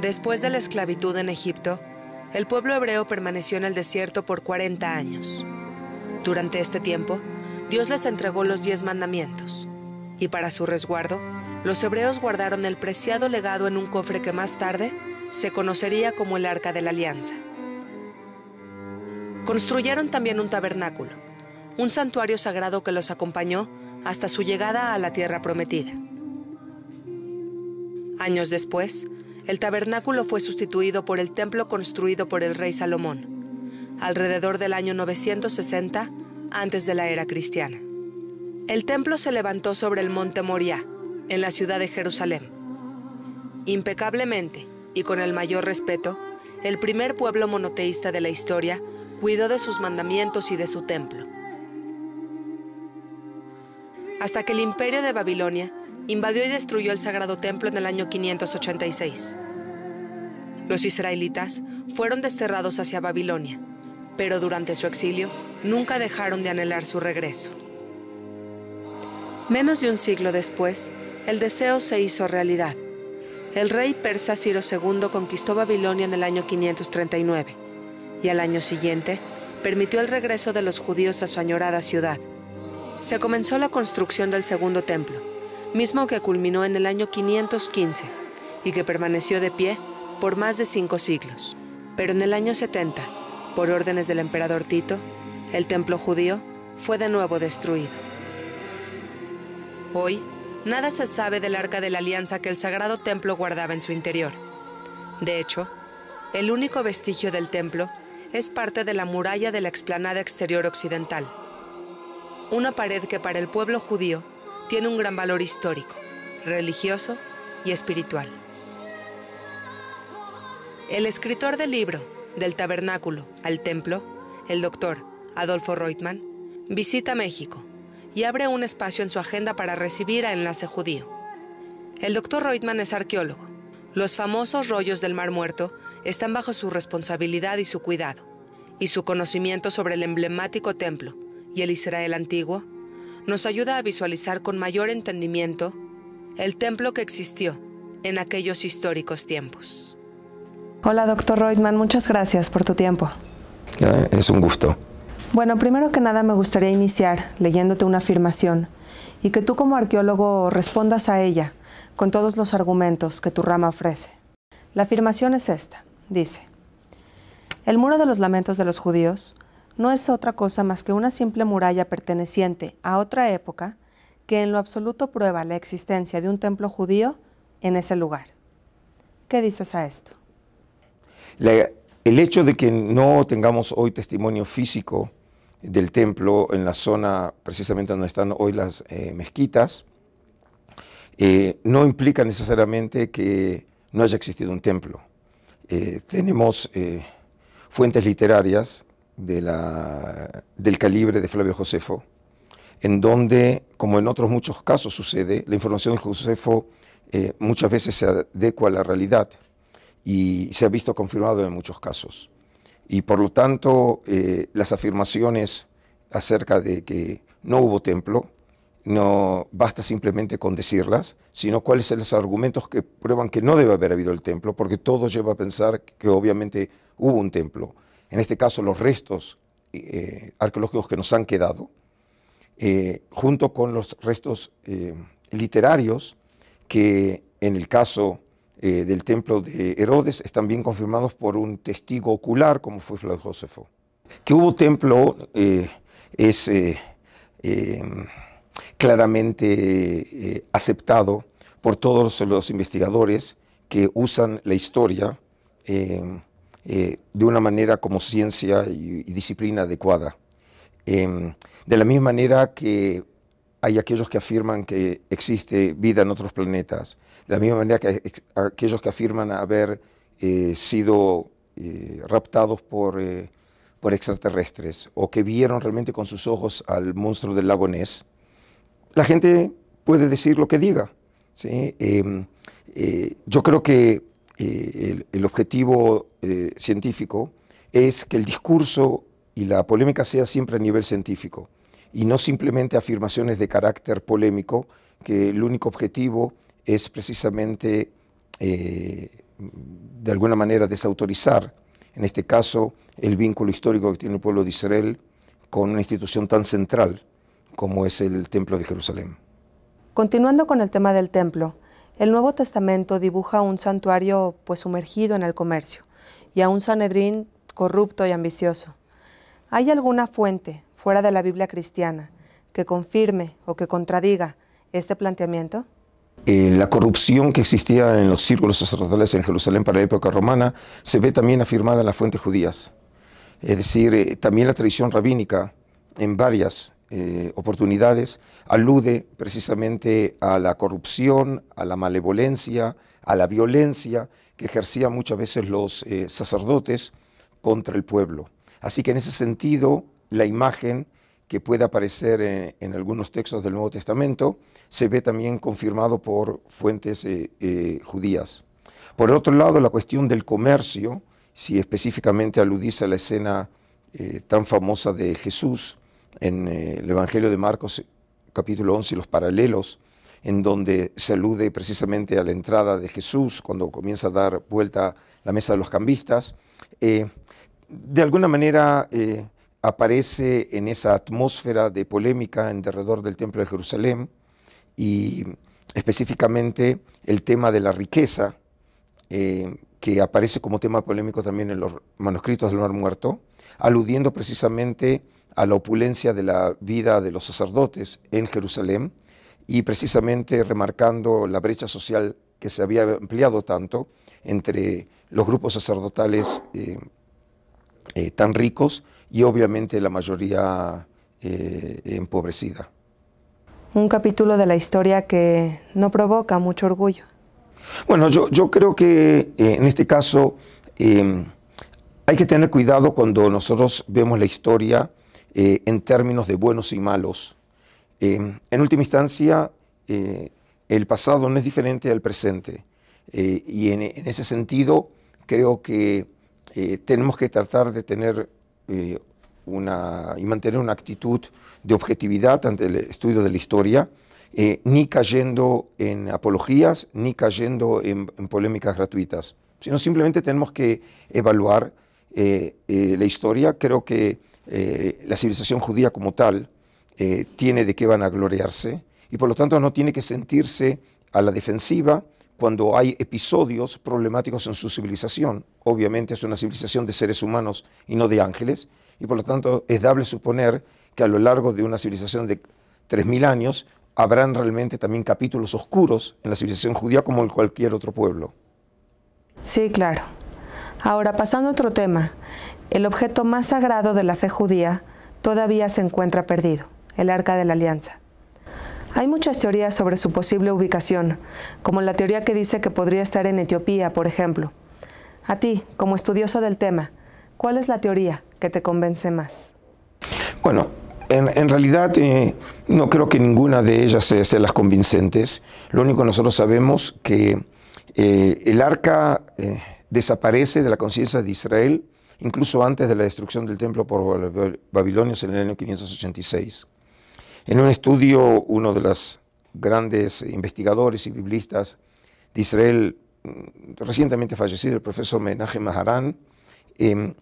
Después de la esclavitud en Egipto, el pueblo hebreo permaneció en el desierto por 40 años. Durante este tiempo, Dios les entregó los 10 mandamientos, y para su resguardo, los hebreos guardaron el preciado legado en un cofre que más tarde se conocería como el Arca de la Alianza. Construyeron también un tabernáculo, un santuario sagrado que los acompañó hasta su llegada a la tierra prometida. Años después, el tabernáculo fue sustituido por el templo construido por el rey Salomón, alrededor del año 960 antes de la era cristiana. El templo se levantó sobre el monte Moriah, en la ciudad de Jerusalén. Impecablemente y con el mayor respeto, el primer pueblo monoteísta de la historia cuidó de sus mandamientos y de su templo. Hasta que el imperio de Babilonia invadió y destruyó el sagrado templo en el año 586. Los israelitas fueron desterrados hacia Babilonia, pero durante su exilio nunca dejaron de anhelar su regreso. Menos de un siglo después, el deseo se hizo realidad. El rey persa Ciro II conquistó Babilonia en el año 539, y al año siguiente permitió el regreso de los judíos a su añorada ciudad. Se comenzó la construcción del segundo templo, mismo que culminó en el año 515 y que permaneció de pie por más de 5 siglos. Pero en el año 70, por órdenes del emperador Tito, el templo judío fue de nuevo destruido. Hoy, nada se sabe del Arca de la Alianza que el sagrado templo guardaba en su interior. De hecho, el único vestigio del templo es parte de la muralla de la explanada exterior occidental, una pared que para el pueblo judío tiene un gran valor histórico, religioso y espiritual. El escritor del libro Del Tabernáculo al Templo, el doctor Adolfo Reutemann, visita México y abre un espacio en su agenda para recibir a Enlace Judío. El doctor Reutemann es arqueólogo. Los famosos rollos del Mar Muerto están bajo su responsabilidad y su cuidado, y su conocimiento sobre el emblemático templo y el Israel antiguo nos ayuda a visualizar con mayor entendimiento el templo que existió en aquellos históricos tiempos. Hola, doctor Reutemann, muchas gracias por tu tiempo. Es un gusto. Bueno, primero que nada me gustaría iniciar leyéndote una afirmación y que tú como arqueólogo respondas a ella con todos los argumentos que tu rama ofrece. La afirmación es esta, dice: el muro de los lamentos de los judíos no es otra cosa más que una simple muralla perteneciente a otra época que en lo absoluto prueba la existencia de un templo judío en ese lugar. ¿Qué dices a esto? El hecho de que no tengamos hoy testimonio físico del templo en la zona precisamente donde están hoy las mezquitas, no implica necesariamente que no haya existido un templo. Tenemos fuentes literarias del calibre de Flavio Josefo, en donde, como en otros muchos casos sucede, la información de Josefo muchas veces se adecua a la realidad y se ha visto confirmado en muchos casos. Y por lo tanto, las afirmaciones acerca de que no hubo templo, no basta simplemente con decirlas, sino cuáles son los argumentos que prueban que no debe haber habido el templo, porque todo lleva a pensar que obviamente hubo un templo. En este caso, los restos arqueológicos que nos han quedado, junto con los restos literarios, que en el caso del templo de Herodes están bien confirmados por un testigo ocular, como fue Flavio Josefo. Que hubo templo es claramente aceptado por todos los investigadores que usan la historia de una manera como ciencia y disciplina adecuada. De la misma manera que hay aquellos que afirman que existe vida en otros planetas, de la misma manera que aquellos que afirman haber sido raptados por extraterrestres o que vieron realmente con sus ojos al monstruo del lago Ness, la gente puede decir lo que diga, ¿sí? Yo creo que el objetivo científico es que el discurso y la polémica sea siempre a nivel científico y no simplemente afirmaciones de carácter polémico, que el único objetivo es precisamente de alguna manera desautorizar, en este caso, el vínculo histórico que tiene el pueblo de Israel con una institución tan central como es el Templo de Jerusalén. Continuando con el tema del templo, el Nuevo Testamento dibuja un santuario pues sumergido en el comercio y a un Sanedrín corrupto y ambicioso. ¿Hay alguna fuente fuera de la Biblia cristiana que confirme o que contradiga este planteamiento? La corrupción que existía en los círculos sacerdotales en Jerusalén para la época romana se ve también afirmada en las fuentes judías. Es decir, también la tradición rabínica en varias oportunidades alude precisamente a la corrupción, a la malevolencia, a la violencia que ejercían muchas veces los sacerdotes contra el pueblo. Así que en ese sentido, la imagen que puede aparecer en algunos textos del Nuevo Testamento se ve también confirmado por fuentes judías. Por otro lado, la cuestión del comercio, si específicamente aludís a la escena tan famosa de Jesús en el Evangelio de Marcos, capítulo 11, y los paralelos, en donde se alude precisamente a la entrada de Jesús cuando comienza a dar vuelta la mesa de los cambistas, de alguna manera aparece en esa atmósfera de polémica en derredor del Templo de Jerusalén y específicamente el tema de la riqueza, que aparece como tema polémico también en los manuscritos del Mar Muerto, aludiendo precisamente a la opulencia de la vida de los sacerdotes en Jerusalén y precisamente remarcando la brecha social que se había ampliado tanto entre los grupos sacerdotales tan ricos y obviamente la mayoría empobrecida. Un capítulo de la historia que no provoca mucho orgullo. Bueno, yo creo que en este caso hay que tener cuidado cuando nosotros vemos la historia en términos de buenos y malos. En última instancia, el pasado no es diferente al presente y en ese sentido creo que tenemos que tratar de tener y mantener una actitud de objetividad ante el estudio de la historia, ni cayendo en apologías, ni cayendo en polémicas gratuitas, sino simplemente tenemos que evaluar la historia. Creo que la civilización judía como tal tiene de qué vanagloriarse y por lo tanto no tiene que sentirse a la defensiva cuando hay episodios problemáticos en su civilización. Obviamente es una civilización de seres humanos y no de ángeles, y por lo tanto es dable suponer que a lo largo de una civilización de 3000 años habrán realmente también capítulos oscuros en la civilización judía como en cualquier otro pueblo. Sí, claro. Ahora, pasando a otro tema, el objeto más sagrado de la fe judía todavía se encuentra perdido, el Arca de la Alianza. Hay muchas teorías sobre su posible ubicación, como la teoría que dice que podría estar en Etiopía, por ejemplo. A ti, como estudioso del tema, ¿cuál es la teoría que te convence más? Bueno, en realidad no creo que ninguna de ellas sea las convincentes. Lo único que nosotros sabemos que el arca desaparece de la conciencia de Israel incluso antes de la destrucción del templo por los babilonios en el año 586. En un estudio, uno de los grandes investigadores y biblistas de Israel, recientemente fallecido, el profesor Menachem Maharan,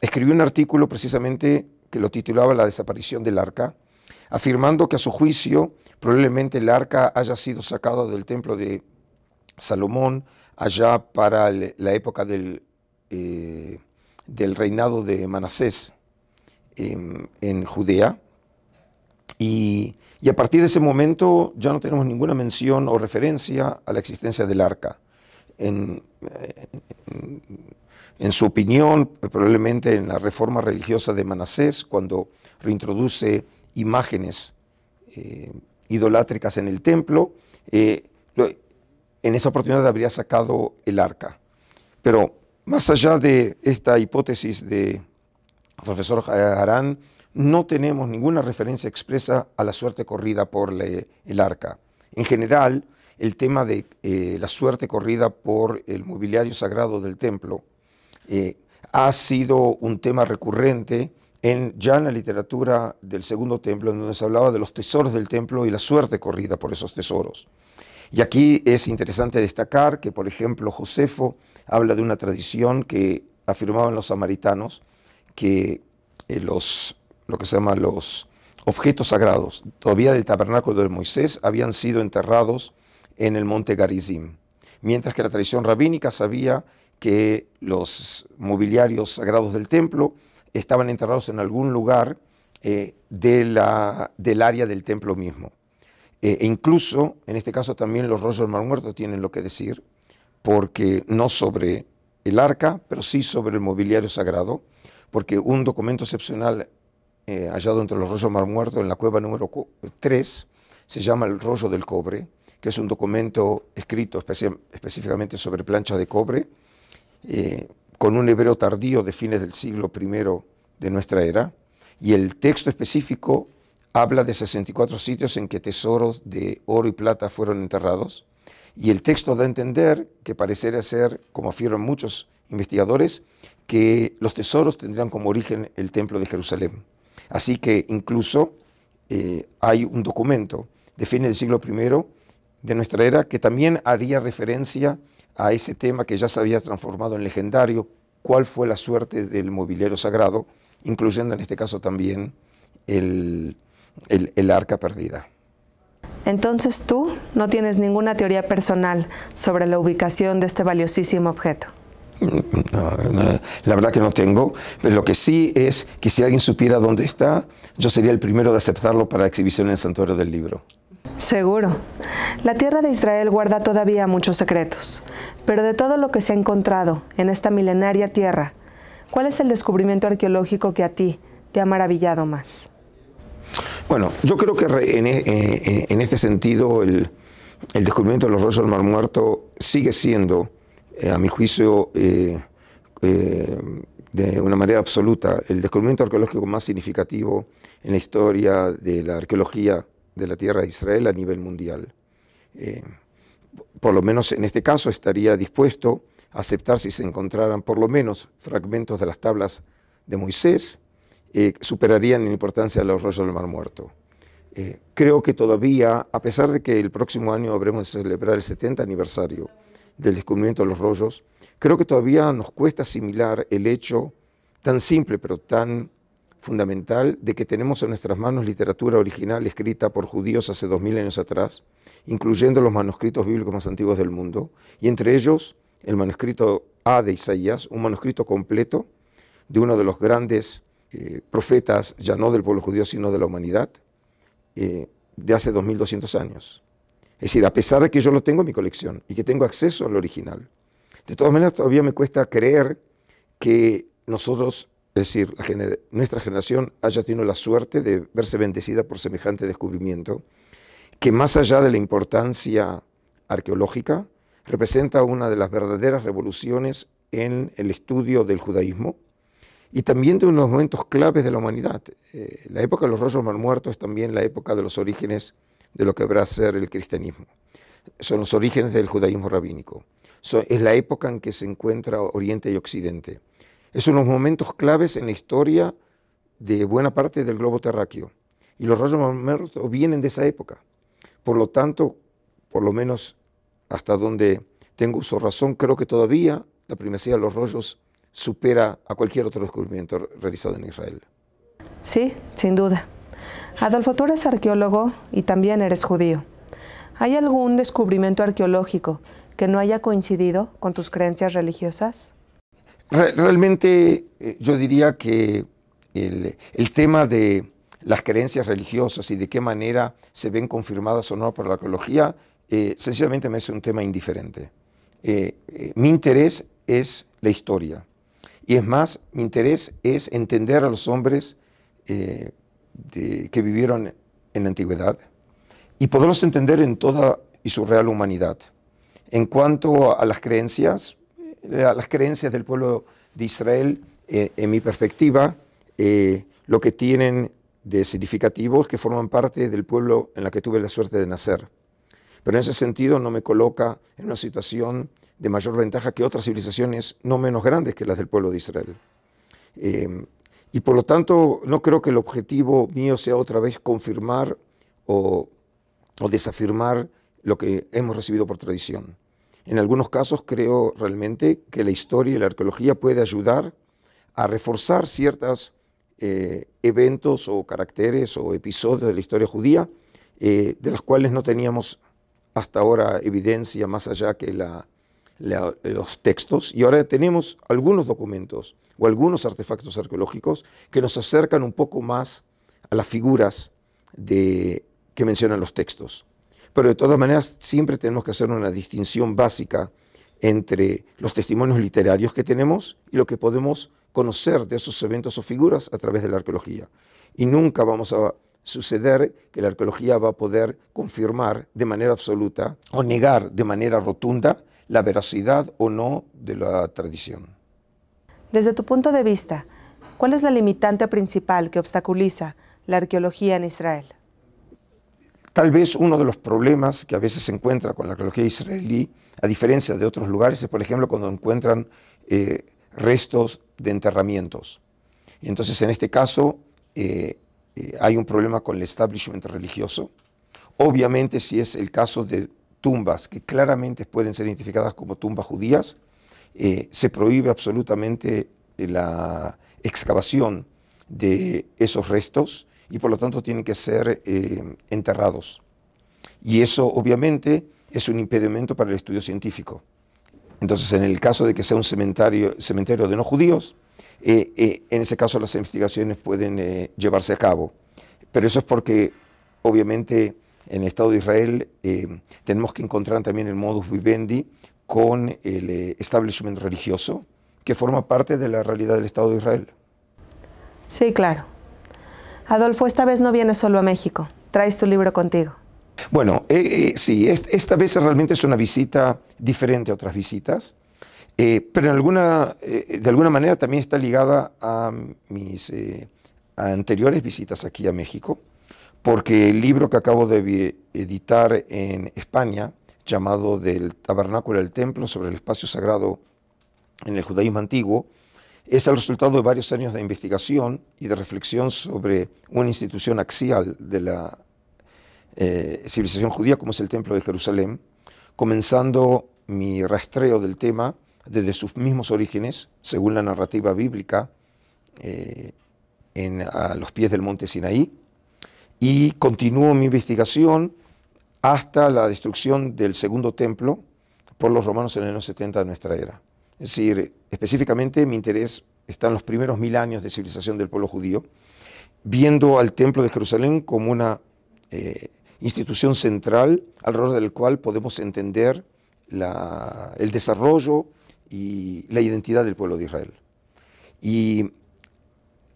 escribió un artículo precisamente que lo titulaba La desaparición del arca, afirmando que a su juicio probablemente el arca haya sido sacado del templo de Salomón allá para la época del reinado de Manasés en Judea, y a partir de ese momento ya no tenemos ninguna mención o referencia a la existencia del arca. En su opinión, probablemente en la reforma religiosa de Manasés, cuando reintroduce imágenes idolátricas en el templo, en esa oportunidad habría sacado el arca. Pero más allá de esta hipótesis del profesor Harán, no tenemos ninguna referencia expresa a la suerte corrida por el arca. En general, el tema de la suerte corrida por el mobiliario sagrado del templo ha sido un tema recurrente ya en la literatura del Segundo Templo, en donde se hablaba de los tesoros del templo y la suerte corrida por esos tesoros. Y aquí es interesante destacar que, por ejemplo, Josefo habla de una tradición que afirmaban los samaritanos, que lo que se llama los objetos sagrados, todavía del tabernáculo de Moisés, habían sido enterrados en el monte Garizim, mientras que la tradición rabínica sabía que los mobiliarios sagrados del templo estaban enterrados en algún lugar del área del templo mismo. E incluso, en este caso también los rollos del Mar Muerto tienen lo que decir, porque no sobre el arca, pero sí sobre el mobiliario sagrado, porque un documento excepcional hallado entre los rollos del Mar Muerto en la cueva número 3 se llama el rollo del cobre, que es un documento escrito específicamente sobre planchas de cobre, con un hebreo tardío de fines del siglo I de nuestra era, y el texto específico habla de 64 sitios en que tesoros de oro y plata fueron enterrados, y el texto da a entender que parecería ser, como afirman muchos investigadores, que los tesoros tendrían como origen el templo de Jerusalén. Así que incluso hay un documento de fines del siglo I de nuestra era que también haría referencia a ese tema que ya se había transformado en legendario, cuál fue la suerte del mobiliario sagrado, incluyendo en este caso también el arca perdida. Entonces tú no tienes ninguna teoría personal sobre la ubicación de este valiosísimo objeto. No, la verdad que no tengo, pero lo que sí es que si alguien supiera dónde está, yo sería el primero de aceptarlo para exhibición en el Santuario del Libro. Seguro. La tierra de Israel guarda todavía muchos secretos, pero de todo lo que se ha encontrado en esta milenaria tierra, ¿cuál es el descubrimiento arqueológico que a ti te ha maravillado más? Bueno, yo creo que en este sentido el descubrimiento de los rollos del Mar Muerto sigue siendo, a mi juicio, de una manera absoluta, el descubrimiento arqueológico más significativo en la historia de la arqueología de la tierra de Israel a nivel mundial. Por lo menos en este caso estaría dispuesto a aceptar si se encontraran por lo menos fragmentos de las tablas de Moisés, superarían en importancia los rollos del Mar Muerto. Creo que todavía, a pesar de que el próximo año habremos de celebrar el 70 aniversario del descubrimiento de los rollos, creo que todavía nos cuesta asimilar el hecho tan simple pero tan fundamental de que tenemos en nuestras manos literatura original escrita por judíos hace 2000 años atrás, incluyendo los manuscritos bíblicos más antiguos del mundo, y entre ellos el manuscrito A de Isaías, un manuscrito completo de uno de los grandes profetas, ya no del pueblo judío, sino de la humanidad, de hace 2200 años. Es decir, a pesar de que yo lo tengo en mi colección y que tengo acceso al original, de todas maneras todavía me cuesta creer que nosotros, es decir, nuestra generación haya tenido la suerte de verse bendecida por semejante descubrimiento, que más allá de la importancia arqueológica, representa una de las verdaderas revoluciones en el estudio del judaísmo y también de unos momentos claves de la humanidad. La época de los rollos del Mar Muerto es también la época de los orígenes de lo que habrá a ser el cristianismo. Son los orígenes del judaísmo rabínico. Es la época en que se encuentra Oriente y Occidente. Es unos momentos claves en la historia de buena parte del globo terráqueo. Y los rollos del Mar Muerto vienen de esa época. Por lo tanto, por lo menos hasta donde tengo uso de razón, creo que todavía la primacía de los rollos supera a cualquier otro descubrimiento realizado en Israel. Sí, sin duda. Adolfo, tú eres arqueólogo y también eres judío. ¿Hay algún descubrimiento arqueológico que no haya coincidido con tus creencias religiosas? Realmente yo diría que el tema de las creencias religiosas y de qué manera se ven confirmadas o no por la arqueología, sencillamente me es un tema indiferente. Mi interés es la historia. Y es más, mi interés es entender a los hombres que vivieron en la antigüedad y poderlos entender en toda y su real humanidad. En cuanto a las creencias del pueblo de Israel, en mi perspectiva, lo que tienen de significativo es que forman parte del pueblo en la que tuve la suerte de nacer. Pero en ese sentido no me coloca en una situación de mayor ventaja que otras civilizaciones no menos grandes que las del pueblo de Israel. Y por lo tanto no creo que el objetivo mío sea otra vez confirmar o desafirmar lo que hemos recibido por tradición. En algunos casos creo realmente que la historia y la arqueología puede ayudar a reforzar ciertos eventos o caracteres o episodios de la historia judía de los cuales no teníamos hasta ahora evidencia más allá que los textos, y ahora tenemos algunos documentos o algunos artefactos arqueológicos que nos acercan un poco más a las figuras que mencionan los textos. Pero de todas maneras siempre tenemos que hacer una distinción básica entre los testimonios literarios que tenemos y lo que podemos conocer de esos eventos o figuras a través de la arqueología. Y nunca vamos a suceder que la arqueología va a poder confirmar de manera absoluta o negar de manera rotunda la veracidad o no de la tradición. Desde tu punto de vista, ¿cuál es la limitante principal que obstaculiza la arqueología en Israel? Tal vez uno de los problemas que a veces se encuentra con la arqueología israelí, a diferencia de otros lugares, es por ejemplo cuando encuentran restos de enterramientos. Y entonces en este caso hay un problema con el establishment religioso. Obviamente si es el caso de tumbas que claramente pueden ser identificadas como tumbas judías, se prohíbe absolutamente la excavación de esos restos y por lo tanto tienen que ser enterrados. Y eso obviamente es un impedimento para el estudio científico. Entonces en el caso de que sea un cementerio de no judíos, en ese caso las investigaciones pueden llevarse a cabo. Pero eso es porque obviamente en el Estado de Israel tenemos que encontrar también el modus vivendi con el establishment religioso que forma parte de la realidad del Estado de Israel. Sí, claro. Adolfo, esta vez no vienes solo a México, traes tu libro contigo. Bueno, sí, esta vez realmente es una visita diferente a otras visitas, pero de alguna manera también está ligada a mis anteriores visitas aquí a México, porque el libro que acabo de editar en España, llamado Del Tabernáculo al Templo, sobre el espacio sagrado en el judaísmo antiguo, es el resultado de varios años de investigación y de reflexión sobre una institución axial de la civilización judía como es el Templo de Jerusalén, comenzando mi rastreo del tema desde sus mismos orígenes, según la narrativa bíblica, a los pies del monte Sinaí, y continúo mi investigación hasta la destrucción del segundo templo por los romanos en el año 70 de nuestra era. Es decir, específicamente mi interés está en los primeros 1000 años de civilización del pueblo judío, viendo al Templo de Jerusalén como una institución central alrededor del cual podemos entender el desarrollo y la identidad del pueblo de Israel. Y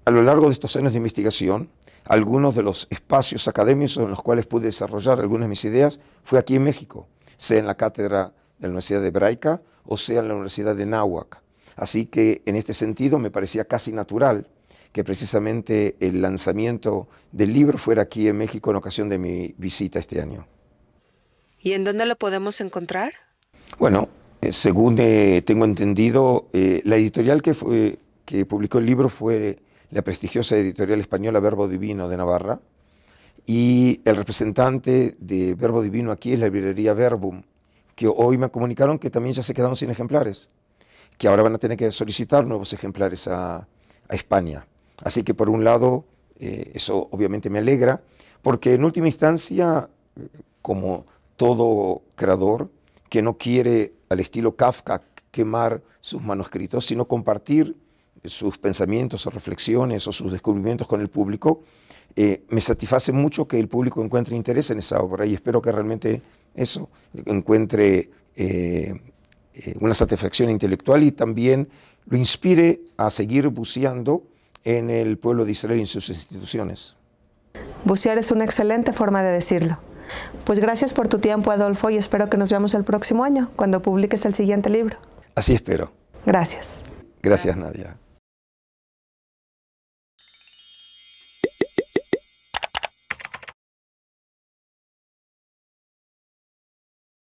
a lo largo de estos años de investigación, algunos de los espacios académicos en los cuales pude desarrollar algunas de mis ideas fue aquí en México, sea en la cátedra de la Universidad Hebraica o sea en la Universidad de Nahuac. Así que en este sentido me parecía casi natural que precisamente el lanzamiento del libro fuera aquí en México en ocasión de mi visita este año. ¿Y en dónde lo podemos encontrar? Bueno, según tengo entendido, la editorial que publicó el libro fue la prestigiosa editorial española Verbo Divino de Navarra, y el representante de Verbo Divino aquí es la librería Verbum, que hoy me comunicaron que también ya se quedaron sin ejemplares, que ahora van a tener que solicitar nuevos ejemplares a España. Así que por un lado, eso obviamente me alegra, porque en última instancia, como todo creador que no quiere al estilo Kafka quemar sus manuscritos, sino compartir sus pensamientos o reflexiones o sus descubrimientos con el público, me satisface mucho que el público encuentre interés en esa obra y espero que realmente eso encuentre una satisfacción intelectual y también lo inspire a seguir buceando en el pueblo de Israel y en sus instituciones. Bucear es una excelente forma de decirlo. Pues gracias por tu tiempo, Adolfo, y espero que nos veamos el próximo año, cuando publiques el siguiente libro. Así espero. Gracias. Gracias, Nadia.